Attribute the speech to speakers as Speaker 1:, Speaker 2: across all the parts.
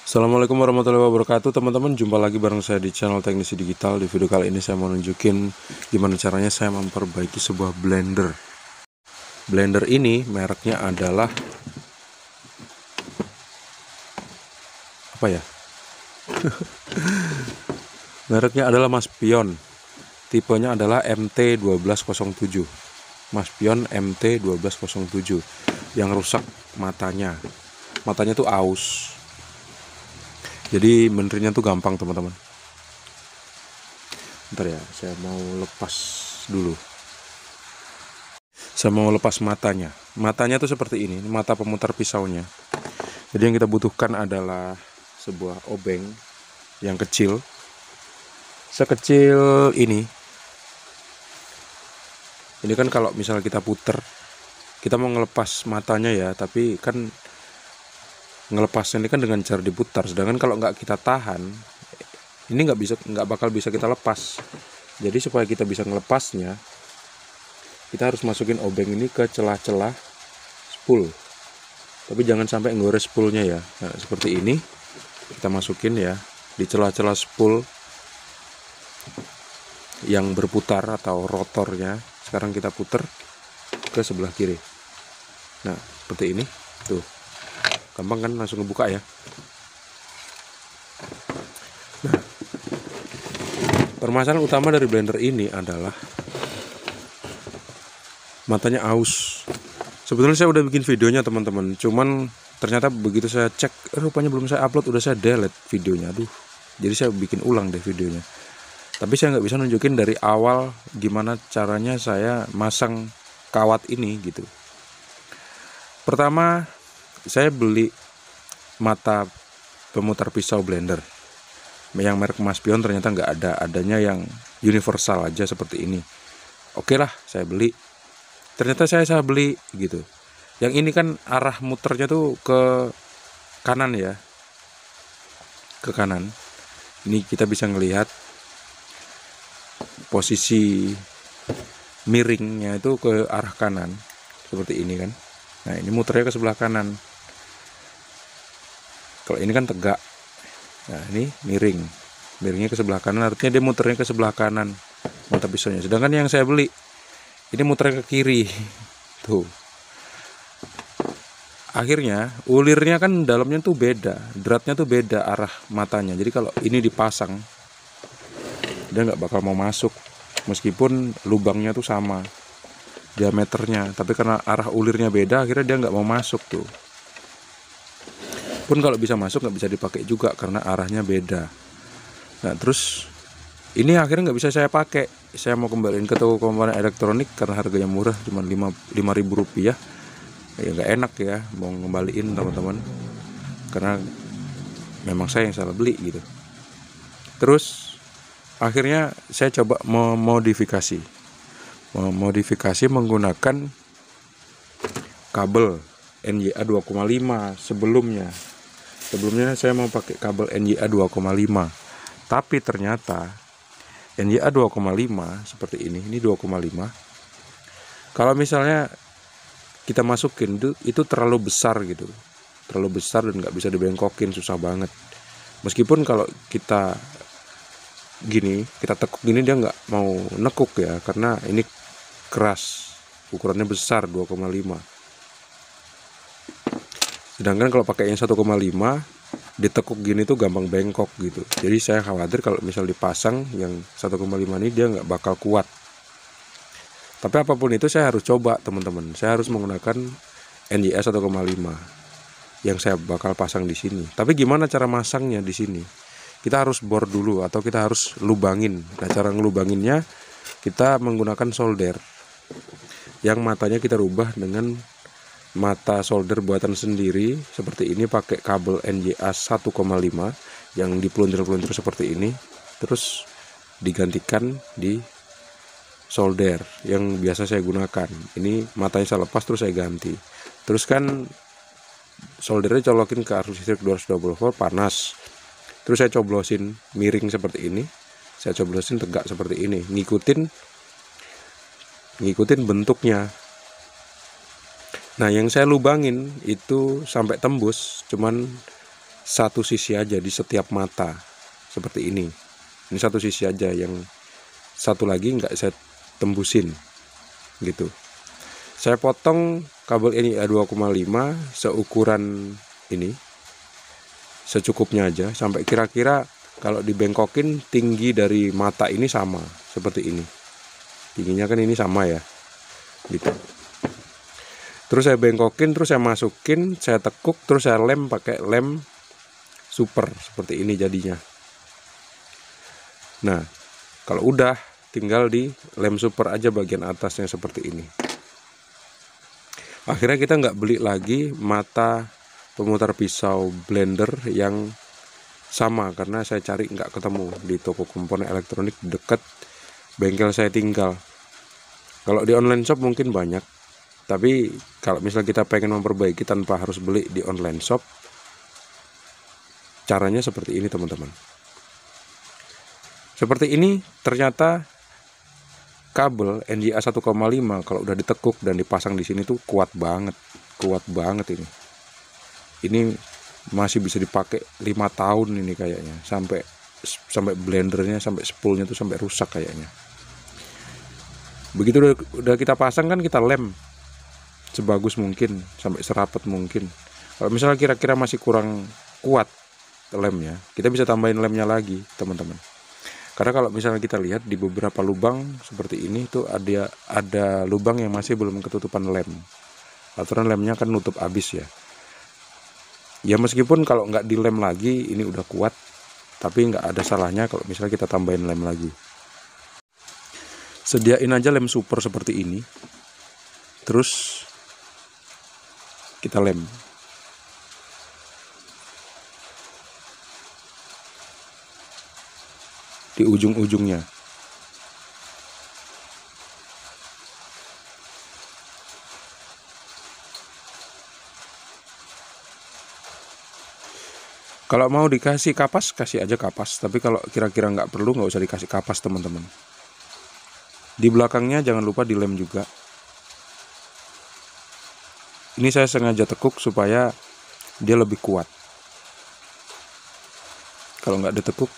Speaker 1: Assalamualaikum warahmatullahi wabarakatuh teman-teman. Jumpa lagi bareng saya di channel Teknisi Digital. Di video kali ini saya mau nunjukin gimana caranya saya memperbaiki sebuah blender. Blender ini mereknya adalah apa ya? Mereknya adalah Maspion. Tipenya adalah MT1207. Maspion MT1207 yang rusak matanya. Matanya tuh aus. Jadi benerinnya tuh gampang teman-teman. Bentar ya, saya mau lepas dulu. Saya mau lepas matanya. Matanya tuh seperti ini, mata pemutar pisaunya. Jadi yang kita butuhkan adalah sebuah obeng yang kecil. Sekecil ini. Ini kan kalau misalnya kita puter, kita mau ngelepas matanya ya, tapi kan ngelepasnya ini kan dengan cara diputar. Sedangkan kalau nggak kita tahan, ini nggak bakal bisa kita lepas. Jadi supaya kita bisa ngelepasnya, kita harus masukin obeng ini ke celah-celah spool. Tapi jangan sampai ngores spoolnya ya. Nah, seperti ini kita masukin ya di celah-celah spool yang berputar atau rotornya. Sekarang kita putar ke sebelah kiri. Nah, seperti ini. Tuh. Gampang kan, langsung ngebuka ya. Nah, permasalahan utama dari blender ini adalah matanya aus. Sebetulnya saya udah bikin videonya teman-teman, cuman ternyata begitu saya cek, rupanya belum saya upload, udah saya delete videonya. Aduh, jadi saya bikin ulang deh videonya. Tapi saya nggak bisa nunjukin dari awal gimana caranya saya masang kawat ini gitu. Pertama, saya beli mata pemutar pisau blender yang merek Maspion, ternyata nggak ada, adanya yang universal aja seperti ini. Oke lah, saya beli. Ternyata saya beli gitu. Yang ini kan arah muternya tuh ke kanan ya, ke kanan. Ini kita bisa ngelihat posisi miringnya itu ke arah kanan seperti ini kan. Nah, ini muternya ke sebelah kanan. Kalau ini kan tegak. Nah, ini miringnya ke sebelah kanan, artinya dia muternya ke sebelah kanan mata pisaunya. Sedangkan yang saya beli ini muternya ke kiri. Tuh. Akhirnya ulirnya kan dalamnya tuh beda, dratnya tuh beda arah matanya. Jadi kalau ini dipasang, dia nggak bakal mau masuk, meskipun lubangnya tuh sama diameternya, tapi karena arah ulirnya beda, akhirnya dia nggak mau masuk tuh. Pun kalau bisa masuk nggak bisa dipakai juga karena arahnya beda. Nah terus ini akhirnya nggak bisa saya pakai. Saya mau kembaliin ke toko komponen elektronik karena harganya murah, cuma 5.000 rupiah. Ya nggak enak ya mau ngembaliin teman-teman, karena memang saya yang salah beli gitu. Terus akhirnya saya coba memodifikasi menggunakan kabel NJA 2,5. Sebelumnya saya mau pakai kabel NJA 2,5, tapi ternyata NJA 2,5 seperti ini 2,5. Kalau misalnya kita masukin itu terlalu besar gitu, terlalu besar dan nggak bisa dibengkokin, susah banget. Meskipun kalau kita gini, kita tekuk gini, dia nggak mau nekuk ya, karena ini keras, ukurannya besar 2,5. Sedangkan kalau pakai yang 1,5 ditekuk gini tuh gampang bengkok gitu. Jadi saya khawatir kalau misal dipasang yang 1,5 ini dia nggak bakal kuat. Tapi apapun itu saya harus coba teman-teman. Saya harus menggunakan NJA 1,5 yang saya bakal pasang di sini. Tapi gimana cara masangnya di sini? Kita harus bor dulu atau kita harus lubangin. Nah, cara ngelubanginnya kita menggunakan solder. Yang matanya kita rubah dengan mata solder buatan sendiri seperti ini, pakai kabel NJA 1,5 yang dipeluntur-peluntur seperti ini. Terus digantikan di solder yang biasa saya gunakan. Ini matanya saya lepas terus saya ganti. Terus kan soldernya colokin ke arus listrik 220 volt, panas. Terus saya coblosin miring seperti ini. Saya coblosin tegak seperti ini, ngikutin bentuknya. Nah, yang saya lubangin itu sampai tembus cuman satu sisi aja di setiap mata seperti ini. Ini satu sisi aja, yang satu lagi nggak saya tembusin gitu. Saya potong kabel ini 2,5 seukuran ini, secukupnya aja, sampai kira-kira kalau dibengkokin tinggi dari mata ini sama seperti ini. Tingginya kan ini sama ya gitu. Terus saya bengkokin, terus saya masukin, saya tekuk, terus saya lem pakai lem super seperti ini jadinya. Nah, kalau udah tinggal di lem super aja bagian atasnya seperti ini. Akhirnya kita nggak beli lagi mata pemutar pisau blender yang sama, karena saya cari nggak ketemu di toko komponen elektronik dekat bengkel saya tinggal. Kalau di online shop mungkin banyak, tapi kalau misalnya kita pengen memperbaiki tanpa harus beli di online shop, caranya seperti ini teman-teman. Seperti ini ternyata kabel NJA 1,5 kalau udah ditekuk dan dipasang di sini tuh kuat banget ini. Ini masih bisa dipakai 5 tahun ini kayaknya, sampai blendernya, sampai spoolnya tuh sampai rusak kayaknya. Begitu udah kita pasang kan kita lem sebagus mungkin sampai serapat mungkin. Kalau misalnya kira-kira masih kurang kuat lemnya, kita bisa tambahin lemnya lagi teman-teman. Karena kalau misalnya kita lihat di beberapa lubang seperti ini tuh ada lubang yang masih belum ketutupan lem. Aturan lemnya kan nutup habis ya. Ya meskipun kalau nggak dilem lagi ini udah kuat, tapi nggak ada salahnya kalau misalnya kita tambahin lem lagi. Sediain aja lem super seperti ini, terus kita lem. Di ujung-ujungnya. Kalau mau dikasih kapas, kasih aja kapas. Tapi kalau kira-kira nggak perlu, nggak usah dikasih kapas teman-teman. Di belakangnya jangan lupa dilem juga. Ini saya sengaja tekuk supaya dia lebih kuat. Kalau nggak ditekuk,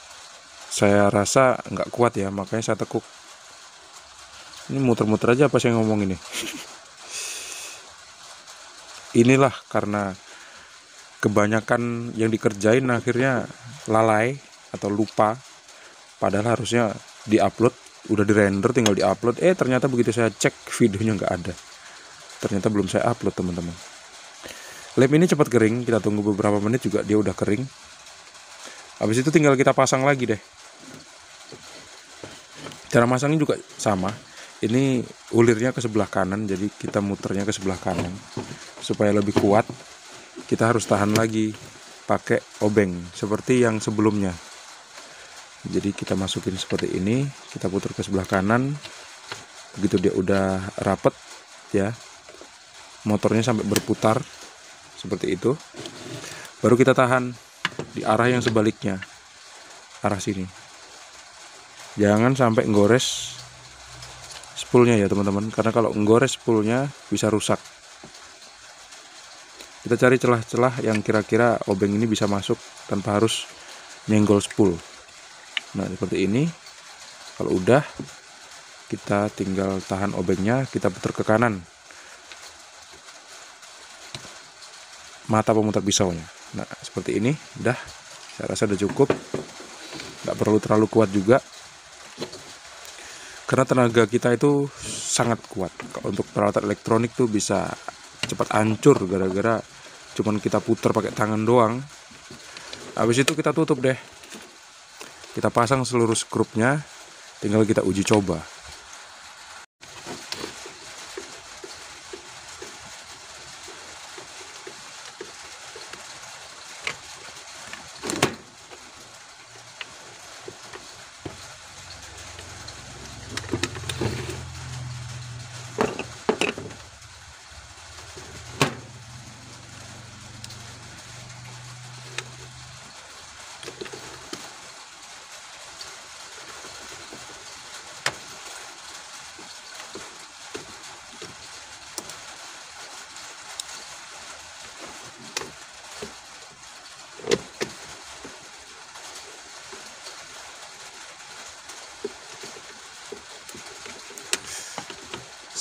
Speaker 1: saya rasa nggak kuat ya, makanya saya tekuk. Ini muter-muter aja apa saya ngomong ini. Inilah karena kebanyakan yang dikerjain akhirnya lalai atau lupa. Padahal harusnya diupload, udah dirender tinggal diupload. Ternyata begitu saya cek videonya nggak ada. Ternyata belum saya upload teman-teman. Lem ini cepat kering, kita tunggu beberapa menit juga dia udah kering. Habis itu tinggal kita pasang lagi deh. Cara masangnya juga sama. Ini ulirnya ke sebelah kanan, jadi kita muternya ke sebelah kanan supaya lebih kuat. Kita harus tahan lagi pakai obeng seperti yang sebelumnya. Jadi kita masukin seperti ini, kita putar ke sebelah kanan. Begitu dia udah rapet ya, motornya sampai berputar seperti itu, baru kita tahan di arah yang sebaliknya, arah sini. Jangan sampai nggores spoolnya ya teman-teman, karena kalau nggores spoolnya bisa rusak. Kita cari celah-celah yang kira-kira obeng ini bisa masuk tanpa harus nyenggol spool. Nah seperti ini. Kalau udah, kita tinggal tahan obengnya, kita putar ke kanan mata pemutar pisaunya. Nah seperti ini, udah, saya rasa udah cukup. Nggak perlu terlalu kuat juga, karena tenaga kita itu sangat kuat. Kalau untuk peralatan elektronik tuh bisa cepat hancur gara-gara cuman kita putar pakai tangan doang. Habis itu kita tutup deh, kita pasang seluruh skrupnya, tinggal kita uji coba.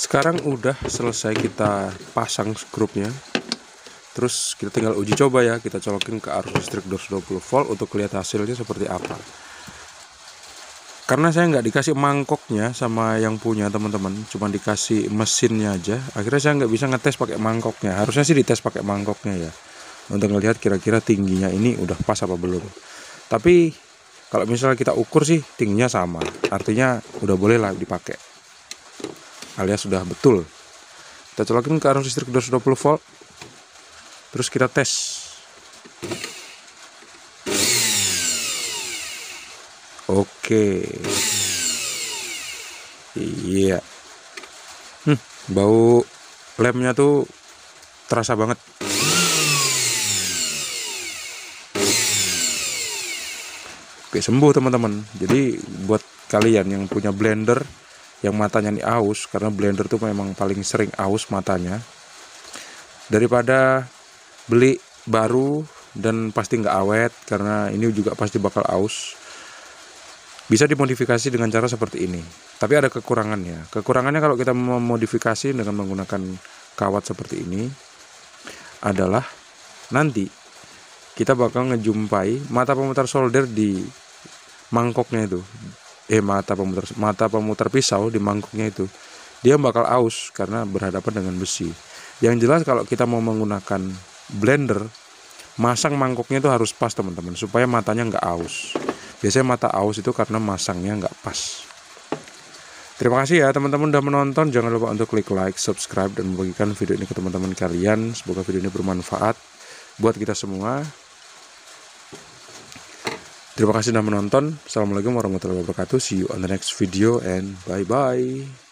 Speaker 1: Sekarang udah selesai kita pasang skrupnya. Terus kita tinggal uji coba ya, kita colokin ke arus listrik 220 volt untuk lihat hasilnya seperti apa. Karena saya nggak dikasih mangkoknya sama yang punya teman-teman, cuma dikasih mesinnya aja. Akhirnya saya nggak bisa ngetes pakai mangkoknya. Harusnya sih dites pakai mangkoknya ya, untuk ngelihat kira-kira tingginya ini udah pas apa belum. Tapi kalau misalnya kita ukur sih tingginya sama, artinya udah boleh lah dipakai, alias sudah betul. Kita colokin ke arus listrik 220 volt, terus kita tes. Oke. Iya. Bau lemnya tuh terasa banget. Oke, sembuh teman-teman. Jadi buat kalian yang punya blender yang matanya nih aus, karena blender tuh memang paling sering aus matanya, daripada beli baru dan pasti nggak awet, karena ini juga pasti bakal aus, bisa dimodifikasi dengan cara seperti ini. Tapi ada kekurangannya. Kekurangannya kalau kita memodifikasi dengan menggunakan kawat seperti ini adalah nanti kita bakal ngejumpai mata pemutar solder di mangkoknya itu. Mata pemutar pisau di mangkoknya itu. Dia bakal aus karena berhadapan dengan besi. Yang jelas kalau kita mau menggunakan blender, masang mangkoknya itu harus pas teman-teman, supaya matanya nggak aus. Biasanya mata aus itu karena masangnya nggak pas. Terima kasih ya teman-teman udah menonton. Jangan lupa untuk klik like, subscribe, dan membagikan video ini ke teman-teman kalian. Semoga video ini bermanfaat buat kita semua. Terima kasih sudah menonton. Assalamualaikum warahmatullahi wabarakatuh. See you on the next video and bye-bye.